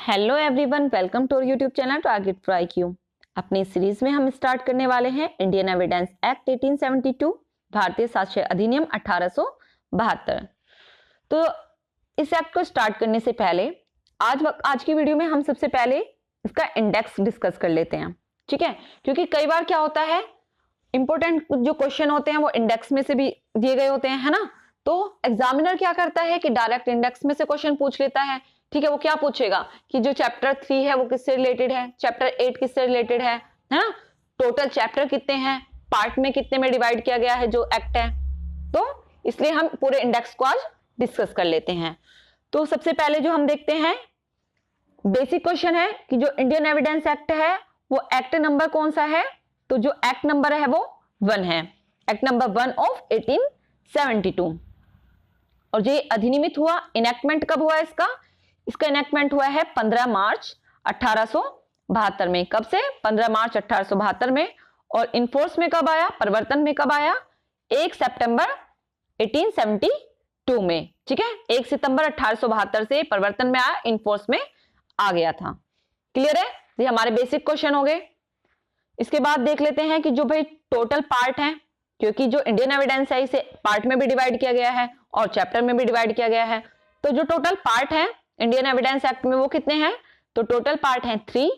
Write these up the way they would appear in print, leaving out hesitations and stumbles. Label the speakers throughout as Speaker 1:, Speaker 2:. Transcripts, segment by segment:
Speaker 1: Hello everyone, welcome to YouTube channel target for IQ। अपनी series में हम start करने वाले हैं इंडियन एविडेंस एक्ट 1872, भारतीय साक्ष्य अधिनियम 1872। तो इस एक्ट को स्टार्ट करने से पहले आज की वीडियो में हम सबसे पहले इसका इंडेक्स डिस्कस कर लेते हैं, ठीक है। क्योंकि कई बार क्या होता है, इंपॉर्टेंट जो क्वेश्चन होते हैं वो इंडेक्स में से भी दिए गए होते हैं, है ना। तो एग्जामिनर क्या करता है कि डायरेक्ट इंडेक्स में से क्वेश्चन पूछ लेता है, ठीक है। वो क्या पूछेगा कि जो चैप्टर 3 है वो किससे रिलेटेड है, चैप्टर 8 किससे रिलेटेड है ना। टोटल चैप्टर कितने हैं, पार्ट में कितने में डिवाइड किया गया है जो एक्ट है। तो इसलिए हम पूरे इंडेक्स को आज डिस्कस कर लेते हैं। तो सबसे पहले जो हम देखते हैं बेसिक क्वेश्चन है कि जो इंडियन एविडेंस एक्ट है वो एक्ट नंबर कौन सा है। तो जो एक्ट नंबर है वो 1 है, एक्ट नंबर 1 ऑफ 1872। और ये अधिनियमित हुआ, इनेक्टमेंट कब हुआ इसका इनेक्टमेंट हुआ है 15 मार्च 1872 में। कब से? 15 मार्च 1872 में। और इनफोर्स में कब आया, परिवर्तन में कब आया? 1 सितंबर 1872 में, ठीक है। 1 सितंबर 1872 से परिवर्तन में आया, इनफोर्स में आ गया था। क्लियर है? ये हमारे बेसिक क्वेश्चन हो गए। इसके बाद देख लेते हैं कि जो भाई टोटल पार्ट है, क्योंकि जो इंडियन एविडेंस है इसे पार्ट में भी डिवाइड किया गया है और चैप्टर में भी डिवाइड किया गया है। तो जो टोटल पार्ट है इंडियन एविडेंस एक्ट में वो कितने हैं? तो टोटल पार्ट हैं 3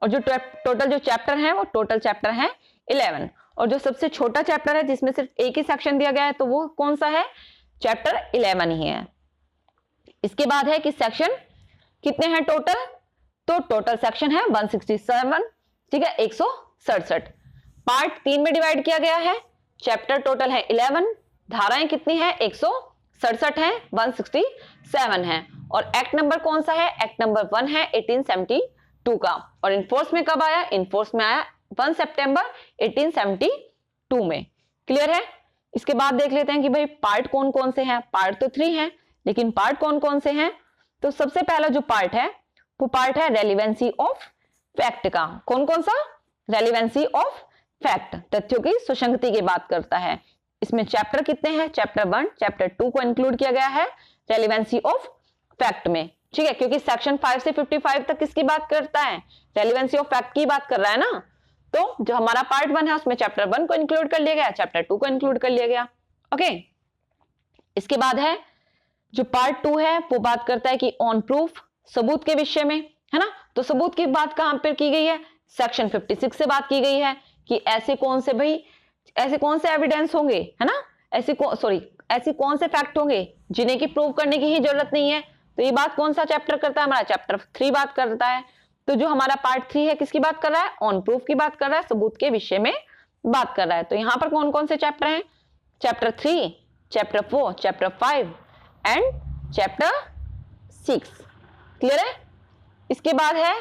Speaker 1: और जो टोटल जो चैप्टर है वो टोटल चैप्टर है 11। और जो सबसे छोटा चैप्टर है जिसमें सिर्फ एक ही सेक्शन दिया गया है तो वो कौन सा है? चैप्टर 11 ही है। इसके बाद है कि सेक्शन कितने हैं टोटल? तो टोटल सेक्शन है 167, ठीक है, 167। पार्ट 3 में डिवाइड किया गया है, चैप्टर टोटल है 11, धाराएं कितनी है? 167 है, 167 है। और एक्ट नंबर कौन सा है? एक्ट नंबर 1 है 1872 का। और इनफोर्स में कब आया? इनफोर्स में आया 1 सितंबर 1872 में। क्लियर है? इसके बाद देख लेते हैं कि भाई पार्ट कौन कौन से हैं। पार्ट तो 3 है, लेकिन पार्ट कौन कौन से हैं? तो सबसे पहला जो पार्ट है वो पार्ट है रेलिवेंसी ऑफ फैक्ट का। कौन कौन सा? रेलिवेंसी ऑफ फैक्ट, तथ्यों की सुसंगति की बात करता है। इसमें चैप्टर कितने हैं? चैप्टर 1, चैप्टर 2 को इंक्लूड किया गया है रेलिवेंसी ऑफ फैक्ट में, ठीक है। क्योंकि सेक्शन 5 से 55 तक किसकी बात करता है? रेलिवेंसी ऑफ फैक्ट की बात कर रहा है ना। तो जो हमारा पार्ट 1 है उसमें चैप्टर 1 को इंक्लूड कर लिया गया, चैप्टर 2 को इंक्लूड कर लिया गया। ओके, इसके बाद है जो पार्ट 2 है वो बात करता है कि ऑन प्रूफ, सबूत के विषय में, है ना। तो सबूत की बात कहां पर की गई है? सेक्शन 56 से बात की गई है कि ऐसे कौन से एविडेंस होंगे, है ना, ऐसे कौन से फैक्ट होंगे जिन्हें की प्रूव करने की ही जरूरत नहीं है। तो ये बात कौन सा चैप्टर करता है? हमारा चैप्टर 3 बात करता है। तो जो हमारा पार्ट 3 है किसकी बात कर रहा है? ऑन प्रूफ की बात कर रहा है, सबूत के विषय में बात कर रहा है। तो यहां पर कौन कौन से चैप्टर हैं? Chapter 3, chapter 4, chapter 5 and chapter 6। Clear है? इसके बाद है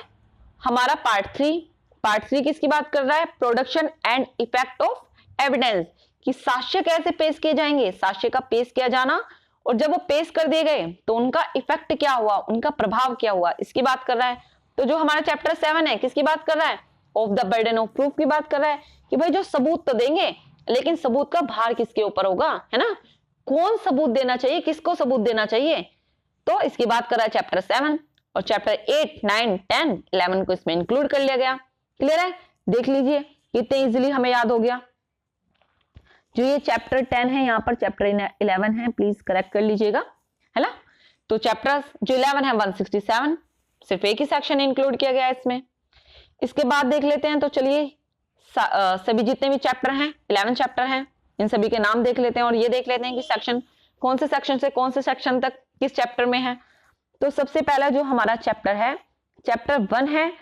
Speaker 1: हमारा पार्ट 3। पार्ट 3 किसकी बात कर रहा है? Production and effect of evidence, कि साक्ष्य कैसे पेश किए जाएंगे, साक्ष्य का पेश किया जाना, और जब वो पेश कर दिए गए तो उनका इफेक्ट क्या हुआ, उनका प्रभाव क्या हुआ, इसकी बात कर रहा है। तो जो हमारा चैप्टर 7 है किसकी बात कर रहा है? Of the burden of proof की बात कर रहा है कि भाई जो सबूत तो देंगे लेकिन सबूत का भार किसके ऊपर होगा, है ना। कौन सबूत देना चाहिए, किसको सबूत देना चाहिए, तो इसकी बात कर रहा है चैप्टर 7। और चैप्टर 8, 9, 10, 11 को इसमें इंक्लूड कर लिया गया। क्लियर है? देख लीजिए कितने इजीली हमें याद हो गया। जो ये चैप्टर 10 है यहाँ पर चैप्टर 11 है, प्लीज करेक्ट कर लीजिएगा, है ना। तो चैप्टर जो 11 है 167, सिर्फ एक ही सेक्शन इंक्लूड किया गया है इसमें। इसके बाद देख लेते हैं, तो चलिए सभी जितने भी चैप्टर हैं 11 चैप्टर हैं, इन सभी के नाम देख लेते हैं और ये देख लेते हैं कि सेक्शन कौन से सेक्शन से कौन से सेक्शन तक किस चैप्टर में है। तो सबसे पहला जो हमारा चैप्टर है, चैप्टर 1 है,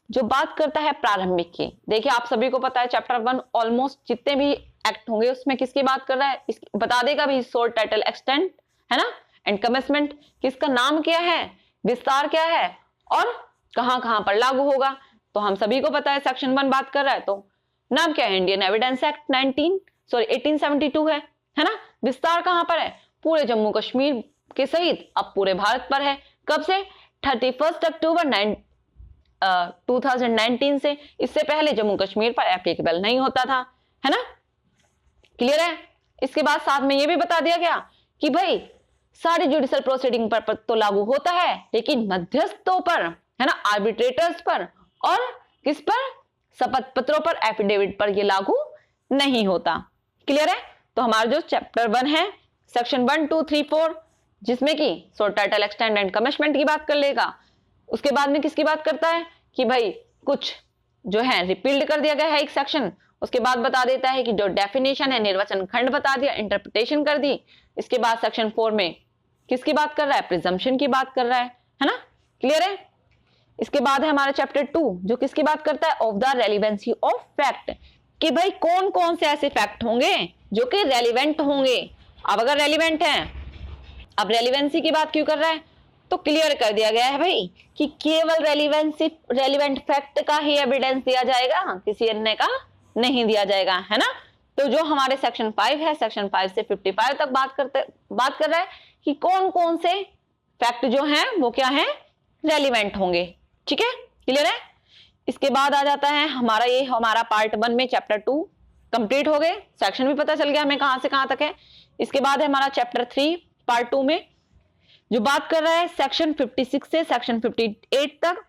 Speaker 1: जो बात करता है प्रारंभिक की। देखिए आप सभी को पता है चैप्टर 1 ऑलमोस्ट जितने भी एक्ट होंगे उसमें किसकी बात कर रहा है, बता देगा भी, शॉर्ट टाइटल एक्सटेंट, है ना, एंड कमेंसमेंट, किसका नाम क्या है, विस्तार क्या है और कहां कहां पर लागू होगा। तो हम सभी को पता है सेक्शन 1 बात कर रहा है, तो नाम क्या है? इंडियन एविडेंस एक्ट 1872 है ना। विस्तार कहां पर है? पूरे जम्मू कश्मीर के सहित अब पूरे भारत पर है। कब से? 31 अक्टूबर 2019 से। इससे पहले जम्मू कश्मीर पर एप्लीकेबल नहीं होता था, है ना। क्लियर है? इसके बाद साथ में ये भी बता दिया गया कि भाई सारी जुडिशियल प्रोसीडिंग पर तो लागू होता है, लेकिन मध्यस्थों पर, है ना, आर्बिट्रेटर्स पर और किस पर, शपथ पत्रों पर, एफिडेविट पर ये लागू नहीं होता। क्लियर है? तो हमारा जो चैप्टर 1 है, सेक्शन 1, 2, 3, 4, जिसमें कि short title, extend and commitment की बात कर लेगा। उसके बाद में किसकी बात करता है कि भाई कुछ जो है रिपील्ड कर दिया गया है एक सेक्शन। उसके बाद बता देता है कि जो डेफिनेशन है, निर्वचन खंड बता दिया, इंटरप्रिटेशन कर दी। इसके बाद सेक्शन 4 में किसकी बात कर रहा है, प्रिजम्पशन की बात कर रहा है ना। क्लियर है? इसके बाद है हमारा चैप्टर 2 जो किसकी बात करता है, of the relevancy of fact, कि भाई कौन कौन से ऐसे फैक्ट होंगे जो कि रेलिवेंट होंगे। अब अगर रेलिवेंट है, अब रेलिवेंसी की बात क्यों कर रहा है, तो क्लियर कर दिया गया है भाई कि केवल रेलिवेंट फैक्ट का ही एविडेंस दिया जाएगा, किसी अन्य का नहीं दिया जाएगा, है ना। तो जो हमारे सेक्शन 5 है, सेक्शन 5 से 55 तक बात कर रहा है कि कौन कौन से फैक्ट जो हैं वो क्या है, रेलिवेंट होंगे। ठीक है, क्लियर है? इसके बाद आ जाता है हमारा ये हमारा पार्ट 1 में चैप्टर 2 कंप्लीट हो गए, सेक्शन भी पता चल गया हमें कहां से कहां तक है। इसके बाद है हमारा चैप्टर 3 पार्ट 2 में जो बात कर रहा है सेक्शन 56 से सेक्शन 58 तक।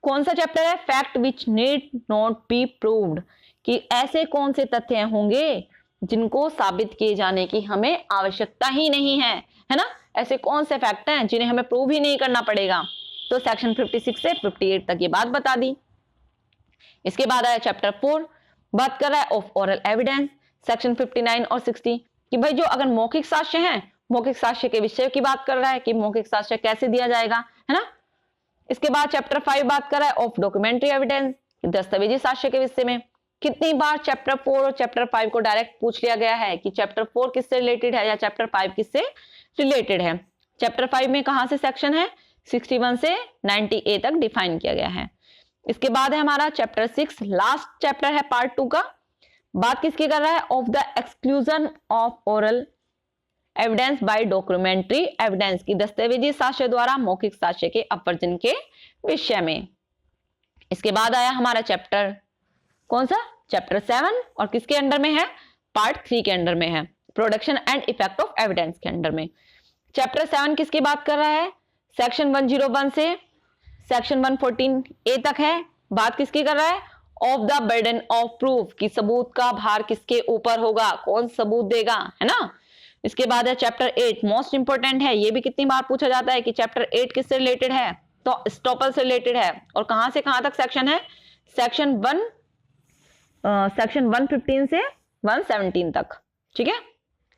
Speaker 1: कौन सा चैप्टर है, fact which need not be proved, कि ऐसे कौन से तथ्य होंगे जिनको साबित किए जाने की हमें आवश्यकता ही नहीं है ना। ऐसे कौन से फैक्ट हैं जिन्हें हमें प्रूव ही नहीं करना पड़ेगा। तो सेक्शन 56 से 58 तक ये बात बता दी। इसके बाद आया चैप्टर 4, बात कर रहा है ऑफ ओरल एविडेंस, सेक्शन 59 और 60, कि भाई जो अगर मौखिक साक्ष्य हैं, मौखिक साक्ष्य के विषय की बात कर रहा है कि मौखिक साक्ष्य कैसे दिया जाएगा, है ना। इसके बाद चैप्टर 5 बात कर रहा है ऑफ डॉक्यूमेंट्री एविडेंस, दस्तावेजी साक्ष्य के विषय में। कितनी बार चैप्टर 4 और चैप्टर 5 को डायरेक्ट पूछ लिया गया है कि चैप्टर 4 किससे रिलेटेड है या चैप्टर 5 किससे रिलेटेड है। चैप्टर 5 में कहां से सेक्शन है, 61 से 90A तक डिफाइन किया गया है। इसके बाद है हमारा चैप्टर 6, लास्ट चैप्टर है पार्ट 2 का। बात किसकी कर रहा है, of the exclusion of oral evidence bye documentary evidence, की दस्तावेजी साक्ष्य द्वारा मौखिक साक्ष्य के अपवर्जन के विषय में। इसके बाद आया हमारा चैप्टर कौन सा, चैप्टर 7, और किसके अंडर में है, पार्ट 3 के अंडर में है, production and effect of evidence के अंडर में। चैप्टर 7 किसकी बात कर रहा है, सेक्शन 101 से सेक्शन 114A तक है। बात किसकी कर रहा है, of the burden of proof, की सबूत का भार किसके ऊपर होगा, कौन सबूत देगा, है ना। इसके बाद है चैप्टर 8, मोस्ट इंपोर्टेंट है, ये भी कितनी बार पूछा जाता है कि चैप्टर 8 किससे रिलेटेड है, तो स्टॉपल से रिलेटेड है। और कहां से कहां तक सेक्शन है, सेक्शन 115 से 117 तक, ठीक है,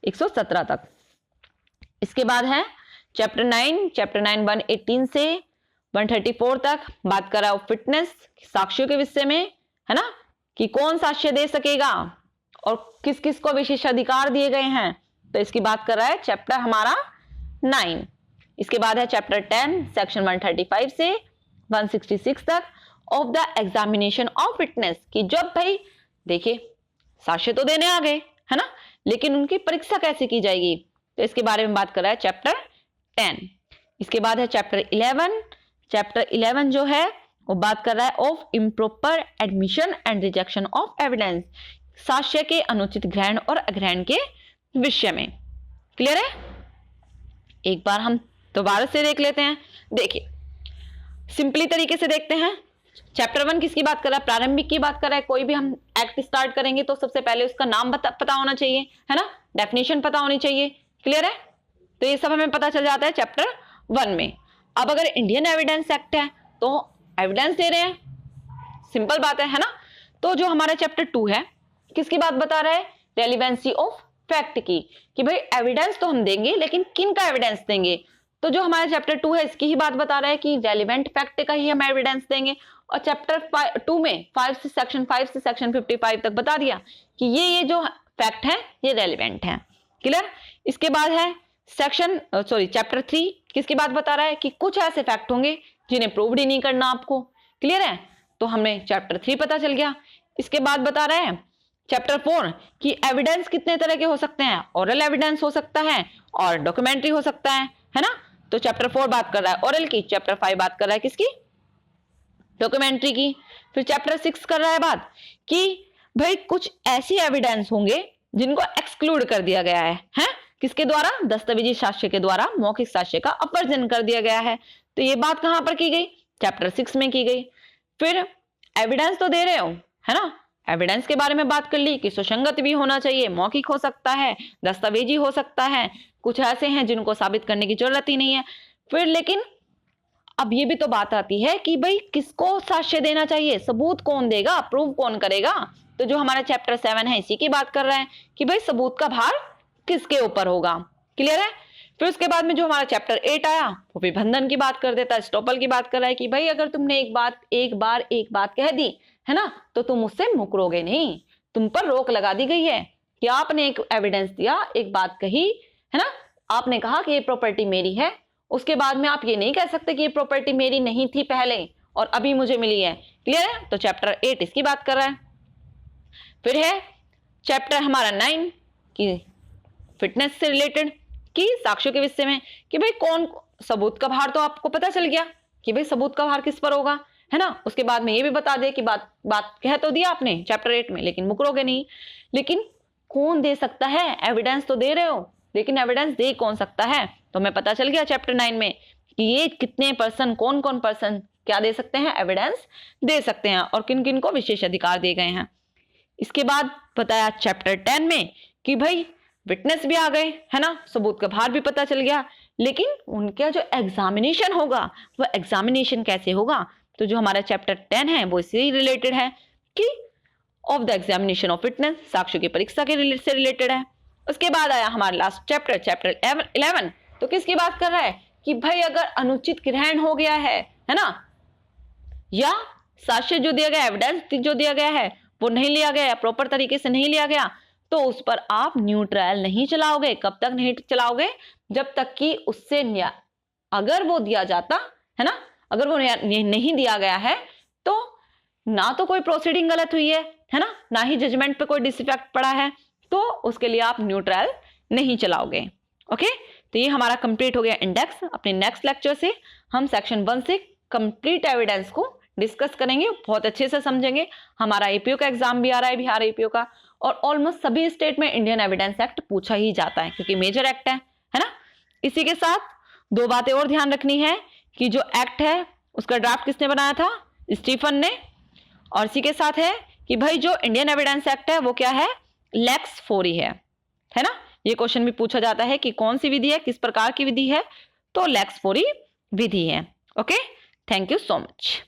Speaker 1: 117 तक। इसके बाद है चैप्टर 9, चैप्टर 9 118 से 134 तक बात कर रहा है फिटनेस, साक्ष्यों के विषय में, है ना, कि कौन साक्ष्य दे सकेगा और किस किस को विशेषाधिकार दिए गए हैं। तो इसकी बात कर रहा है चैप्टर हमारा 9। इसके बाद है चैप्टर 10, सेक्शन 135 से 166 तक, of the examination of fitness, कि जब भाई देखिए साक्ष्य तो देने आ गए, है ना, लेकिन उनकी परीक्षा कैसे की जाएगी, तो इसके बारे में बात कर रहा है चैप्टर 10। इसके बाद है चैप्टर 11, चैप्टर 11 जो है वो बात कर रहा है of improper admission and rejection of evidence, साक्ष्य के अनुचित ग्रहण और अग्रहण के विषय में। क्लियर है? एक बार हम दोबारा से देख लेते हैं। देखिए सिंपली तरीके से देखते हैं। चैप्टर 1 किसकी बात कर रहा है, प्रारंभिक की बात कर रहा है। कोई भी हम एक्ट स्टार्ट करेंगे तो सबसे पहले उसका नाम पता होना चाहिए, है ना, डेफिनेशन पता होनी चाहिए। क्लियर है? तो ये सब हमें पता चल जाता है चैप्टर 1 में। अब अगर इंडियन एविडेंस एक्ट है तो एविडेंस दे रहे हैं, सिंपल बात है ना। तो जो हमारा चैप्टर 2 है किसकी बात बता रहा है, रेलिवेंसी ऑफ फैक्ट की, कि भाई एविडेंस तो हम देंगे लेकिन किन का एविडेंस देंगे। तो जो हमारा चैप्टर 2 है इसकी ही बात बता रहा है कि रेलिवेंट फैक्ट का ही हम एविडेंस देंगे। और चैप्टर 2 में सेक्शन 5 से सेक्शन 55 तक बता दिया कि ये जो फैक्ट है ये रेलिवेंट है। क्लियर? इसके बाद है चैप्टर 3 किसकी बात बता रहा है कि कुछ ऐसे फैक्ट होंगे जिन्हें प्रूव ही नहीं करना आपको। क्लियर है? तो हमें चैप्टर 3 पता चल गया। इसके बाद बता रहे हैं चैप्टर 4 कि एविडेंस कितने तरह के हो सकते हैं, ओरल एविडेंस हो सकता है और डॉक्यूमेंट्री हो सकता है ना। तो चैप्टर 4 बात कर रहा है ओरल की, चैप्टर 5 बात कर रहा है किसकी, डॉक्यूमेंट्री की। फिर चैप्टर 6 कर रहा है बात कि भाई कुछ ऐसी एविडेंस होंगे जिनको एक्सक्लूड कर दिया गया है किसके द्वारा? दस्तावेजी साक्ष्य के द्वारा मौखिक साक्ष्य का अपवर्जन कर दिया गया है। तो ये बात कहां पर की गई? चैप्टर 6 में की गई। फिर एविडेंस तो दे रहे हो, है ना, एविडेंस के बारे में बात कर ली कि सुसंगत भी होना चाहिए, मौखिक हो सकता है, दस्तावेजी हो सकता है, कुछ ऐसे हैं जिनको साबित करने की जरूरत ही नहीं है। फिर लेकिन अब ये भी तो बात आती है कि भाई किसको साक्ष्य देना चाहिए, सबूत कौन देगा, प्रूव कौन करेगा? तो जो हमारा चैप्टर 7 है इसी की बात कर रहे हैं कि भाई सबूत का भार किसके ऊपर होगा। क्लियर है? फिर उसके बाद में जो हमारा चैप्टर 8 आया वो विभंदन की बात कर देता है, स्टॉपल की बात कर रहा है कि भाई अगर तुमने एक बात कह दी है ना, तो तुम उससे मुकरोगे नहीं, तुम पर रोक लगा दी गई है कि आपने एक एविडेंस दिया, एक बात कही, है ना, आपने कहा कि ये प्रॉपर्टी मेरी है, उसके बाद में आप ये नहीं कह सकते कि ये प्रॉपर्टी मेरी नहीं थी पहले और अभी मुझे मिली है। क्लियर है? तो चैप्टर 8 इसकी बात कर रहा है। फिर है चैप्टर हमारा 9 की फिटनेस से रिलेटेड, कि साक्ष्यों के विषय में कि भाई कौन, सबूत का भार तो आपको पता चल गया कि भाई सबूत का भार किस पर होगा, है ना। उसके बाद में ये भी बता दे कि बात कह तो दिया आपने चैप्टर 8 में, लेकिन मुकरोगे नहीं, लेकिन कौन दे सकता है? एविडेंस तो दे रहे हो, लेकिन एविडेंस दे कौन सकता है? तो हमें पता चल गया चैप्टर 9 में कि ये कितने पर्सन, कौन कौन पर्सन क्या दे सकते हैं, एविडेंस दे सकते हैं, और किन किन को विशेष अधिकार दिए गए हैं। इसके बाद बताया चैप्टर 10 में कि भाई विटनेस भी आ गए, है ना, सबूत का भार भी पता चल गया, लेकिन उनका जो एग्जामिनेशन होगा वो एग्जामिनेशन कैसे होगा? तो जो हमारा चैप्टर 10 है वो इससे रिलेटेड है कि of the examination of witness, साक्ष्यों की परीक्षा के से रिलेटेड है। उसके बाद आया हमारा लास्ट चैप्टर 11, तो किसकी बात कर रहा है कि भाई अगर अनुचित ग्रहण हो गया है ना, या साक्ष्य जो दिया गया, एविडेंस जो दिया गया है वो नहीं लिया गया, प्रॉपर तरीके से नहीं लिया गया, तो उस पर आप न्यू ट्रायल नहीं चलाओगे। कब तक नहीं चलाओगे? जब तक कि उससे अगर वो दिया जाता है ना, अगर वो नहीं दिया गया है तो ना तो कोई प्रोसीडिंग गलत हुई है ना ही जजमेंट पे कोई डिफेक्ट पड़ा है, तो उसके लिए आप न्यू ट्रायल नहीं चलाओगे। ओके, तो ये हमारा कंप्लीट हो गया इंडेक्स। अपने नेक्स्ट लेक्चर से हम सेक्शन 1 से कंप्लीट एविडेंस को डिस्कस करेंगे, बहुत अच्छे से समझेंगे। हमारा एपीओ का एग्जाम भी आ रहा है, बिहार एपीओ का, और ऑलमोस्ट सभी स्टेट में इंडियन एविडेंस एक्ट पूछा ही जाता है क्योंकि मेजर एक्ट है ना। इसी के साथ 2 बातें और ध्यान रखनी है कि जो एक्ट है उसका ड्राफ्ट किसने बनाया था? स्टीफन ने। और इसी के साथ है कि भाई जो इंडियन एविडेंस एक्ट है वो क्या है? लेक्स फोरी है ना। ये क्वेश्चन भी पूछा जाता है कि कौन सी विधि है, किस प्रकार की विधि है, तो लेक्स फोरी विधि है। Okay, thank you so much.